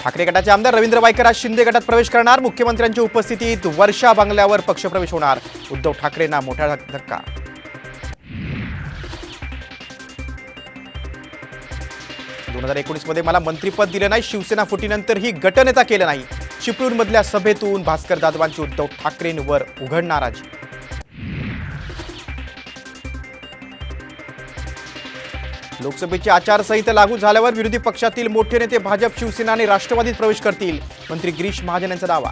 ठाकरे गटाचे आमदार रवींद्र वायकर आज शिंदे गटात प्रवेश करणार। मुख्यमंत्र्यांच्या उपस्थितीत वर्षा बंगल्यावर पक्षप्रवेश होणार। उद्धव ठाकरेंना मोठा धक्का। मध्ये मला मंत्रिपद दिले नाही, शिवसेना फुटीनंतर ही गटनेता केलं नाही। चिपळूणमधल्या सभेतून भास्कर जाधवांची उद्धव ठाकरेंवर उघड नाराजी। लोकसभेची आचारसंहिता लागू झाल्यावर विरोधी पक्षातील मोठे नेते भाजप, शिवसेना आणि राष्ट्रवादीत प्रवेश करतील। मंत्री गिरीश महाजन यांचा दावा।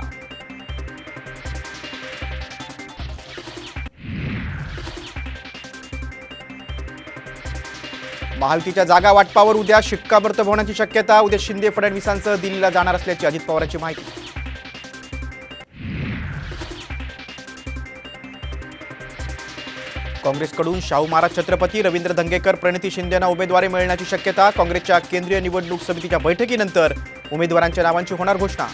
महायुतीच्या जागा वाटपावर उद्या शिक्कामोर्तब होण्याची शक्यता। उद्या शिंदे फडणवीसांसह दिल्लीला जाणार असल्याची अजित पवारांची माहिती। काँग्रेसकडून शाहू महाराज छत्रपती, रवींद्र धंगेकर, प्रणिती शिंदेंना उमेदवारी मिळण्याची शक्यता। काँग्रेसच्या केंद्रीय निवडणूक समितीच्या बैठकीनंतर उमेदवारांच्या नावांची होणार घोषणा।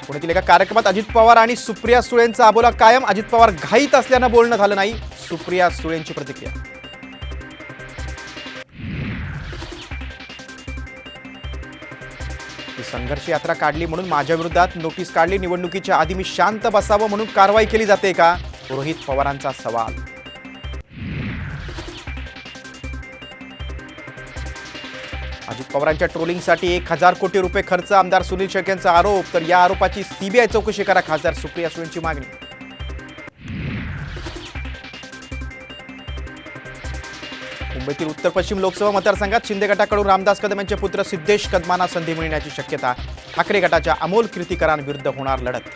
पुण्यातील एका कार्यक्रमात अजित पवार आणि सुप्रिया सुळेंचा अबोला कायम। अजित पवार घाईत असल्यानं बोलणं झालं नाही, सुप्रिया सुळेंची प्रतिक्रिया। संघर्ष यात्रा काढली म्हणून माझ्या विरोधात नोटीस काढली, निवडणुकीच्या आधी मी शांत बसावं म्हणून कारवाई केली जाते का? रोहित पवारांचा सवाल। अजित पवारांच्या ट्रोलिंगसाठी 1000 कोटी रुपये खर्च, आमदार सुनील शेळकेंचा आरोप। तर या आरोपाची सीबीआय चौकशी करा, खासदार सुप्रिया सुळेंची मागणी। मुंबईतील उत्तर पश्चिम लोकसभा मतदारसंघात शिंदे गटाकडून रामदास कदम यांचे पुत्र सिद्धेश कदमांना संधी मिळण्याची शक्यता। ठाकरे गटाच्या अमोल कीर्तिकरांविरुद्ध होणार लढत।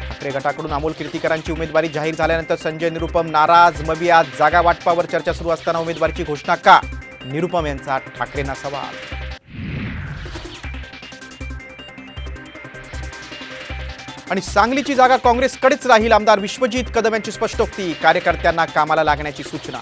ठाकरे गटाकडून अमोल कीर्तिकरांची उमेदवारी जाहीर झाल्यानंतर संजय निरुपम नाराज। मबी आज जागा वाटपावर चर्चा सुरू असताना उमेदवारीची घोषणा का? निरुपम यांचा ठाकरेंना सवाल। आणि सांगलीची जागा काँग्रेसकडेच राहील, आमदार विश्वजित कदम यांची स्पष्टोक्ती। कार्यकर्त्यांना कामाला लागण्याची सूचना।